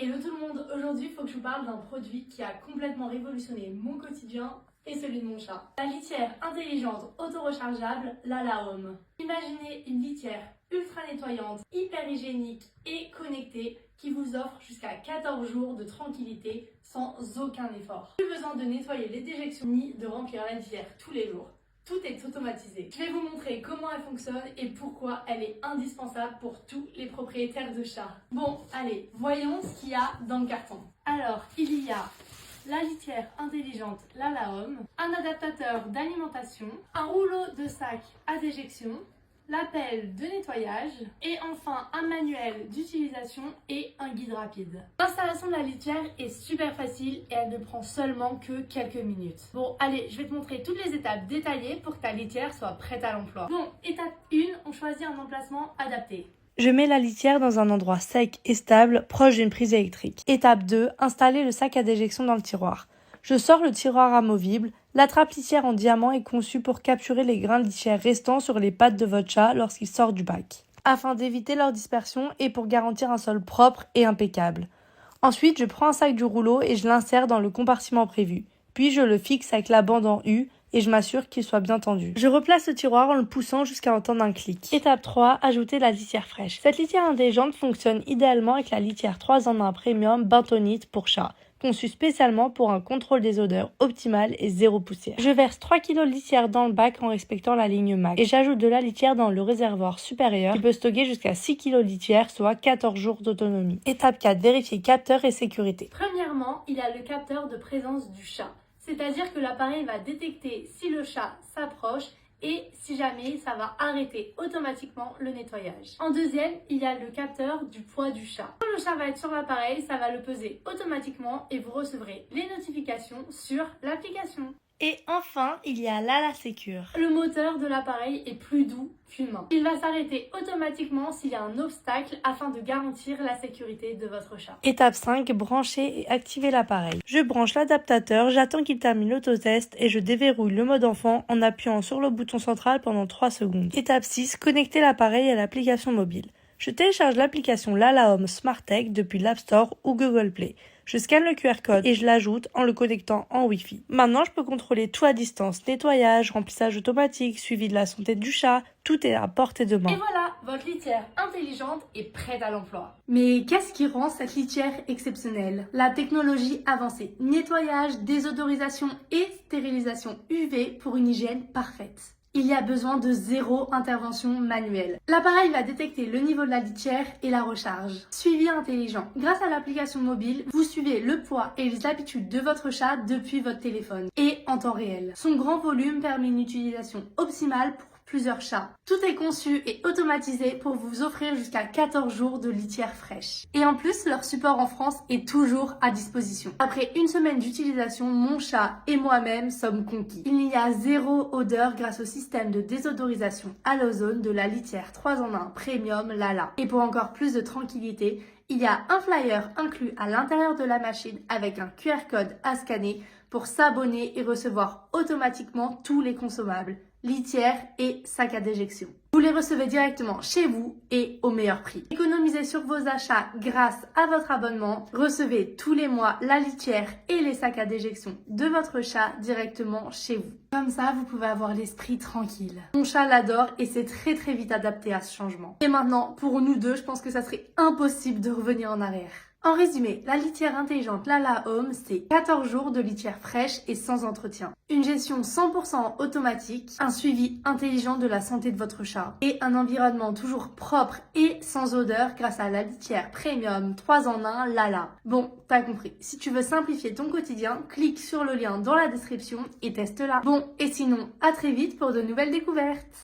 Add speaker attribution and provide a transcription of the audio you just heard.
Speaker 1: Hello tout le monde, aujourd'hui il faut que je vous parle d'un produit qui a complètement révolutionné mon quotidien et celui de mon chat. La litière intelligente auto-rechargeable Lala Home. Imaginez une litière ultra nettoyante, hyper hygiénique et connectée qui vous offre jusqu'à 14 jours de tranquillité sans aucun effort. Plus besoin de nettoyer les déjections ni de remplir la litière tous les jours. Tout est automatisé. Je vais vous montrer comment elle fonctionne et pourquoi elle est indispensable pour tous les propriétaires de chats. Bon, allez, voyons ce qu'il y a dans le carton. Alors, il y a la litière intelligente Lala Home, un adaptateur d'alimentation, un rouleau de sac à déjection, la pelle de nettoyage et enfin un manuel d'utilisation et un guide rapide. L'installation de la litière est super facile et elle ne prend seulement que quelques minutes. Bon, allez, je vais te montrer toutes les étapes détaillées pour que ta litière soit prête à l'emploi. Bon, étape 1, on choisit un emplacement adapté.
Speaker 2: Je mets la litière dans un endroit sec et stable, proche d'une prise électrique. Étape 2, installer le sac à déjection dans le tiroir. Je sors le tiroir amovible. La trappe litière en diamant est conçue pour capturer les grains de litière restants sur les pattes de votre chat lorsqu'il sort du bac, afin d'éviter leur dispersion et pour garantir un sol propre et impeccable. Ensuite, je prends un sac du rouleau et je l'insère dans le compartiment prévu. Puis je le fixe avec la bande en U et je m'assure qu'il soit bien tendu. Je replace le tiroir en le poussant jusqu'à entendre un clic. Étape 3, ajouter la litière fraîche. Cette litière intelligente fonctionne idéalement avec la litière 3 en 1 Premium Bentonite pour chat, conçue spécialement pour un contrôle des odeurs optimal et zéro poussière. Je verse 3 kg de litière dans le bac en respectant la ligne max et j'ajoute de la litière dans le réservoir supérieur qui peut stocker jusqu'à 6 kg de litière, soit 14 jours d'autonomie. Étape 4, vérifier capteur et sécurité.
Speaker 1: Premièrement, il y a le capteur de présence du chat. C'est-à-dire que l'appareil va détecter si le chat s'approche et si jamais, ça va arrêter automatiquement le nettoyage. En deuxième, il y a le capteur du poids du chat. Quand le chat va être sur l'appareil, ça va le peser automatiquement et vous recevrez les notifications sur l'application.
Speaker 2: Et enfin, il y a Lala Secure.
Speaker 1: Le moteur de l'appareil est plus doux qu'humain. Il va s'arrêter automatiquement s'il y a un obstacle afin de garantir la sécurité de votre chat.
Speaker 2: Étape 5, brancher et activer l'appareil. Je branche l'adaptateur, j'attends qu'il termine l'autotest et je déverrouille le mode enfant en appuyant sur le bouton central pendant 3 secondes. Étape 6, connecter l'appareil à l'application mobile. Je télécharge l'application Lala Home Smart Tech depuis l'App Store ou Google Play. Je scanne le QR code et je l'ajoute en le connectant en Wi-Fi. Maintenant, je peux contrôler tout à distance. Nettoyage, remplissage automatique, suivi de la santé du chat. Tout est à portée de main.
Speaker 1: Et voilà, votre litière intelligente est prête à l'emploi. Mais qu'est-ce qui rend cette litière exceptionnelle? La technologie avancée. Nettoyage, désodorisation et stérilisation UV pour une hygiène parfaite. Il y a besoin de zéro intervention manuelle. L'appareil va détecter le niveau de la litière et la recharge. Suivi intelligent. Grâce à l'application mobile, vous suivez le poids et les habitudes de votre chat depuis votre téléphone et en temps réel. Son grand volume permet une utilisation optimale pour plusieurs chats. Tout est conçu et automatisé pour vous offrir jusqu'à 14 jours de litière fraîche. Et en plus, leur support en France est toujours à disposition. Après une semaine d'utilisation, mon chat et moi-même sommes conquis. Il y a zéro odeur grâce au système de désodorisation à l'ozone de la litière 3 en 1 Premium Lala. Et pour encore plus de tranquillité, il y a un flyer inclus à l'intérieur de la machine avec un QR code à scanner pour s'abonner et recevoir automatiquement tous les consommables, litière et sac à déjection. Vous les recevez directement chez vous et au meilleur prix. Économisez sur vos achats grâce à votre abonnement. Recevez tous les mois la litière et les sacs à déjection de votre chat directement chez vous. Comme ça, vous pouvez avoir l'esprit tranquille. Mon chat l'adore et c'est très vite adapté à ce changement. Et maintenant, pour nous deux, je pense que ça serait impossible de revenir en arrière. En résumé, la litière intelligente Lala Home, c'est 14 jours de litière fraîche et sans entretien. Une gestion 100% automatique, un suivi intelligent de la santé de votre chat et un environnement toujours propre et sans odeur grâce à la litière Premium 3 en 1 Lala. Bon, t'as compris. Si tu veux simplifier ton quotidien, clique sur le lien dans la description et teste-la. Bon, et sinon, à très vite pour de nouvelles découvertes.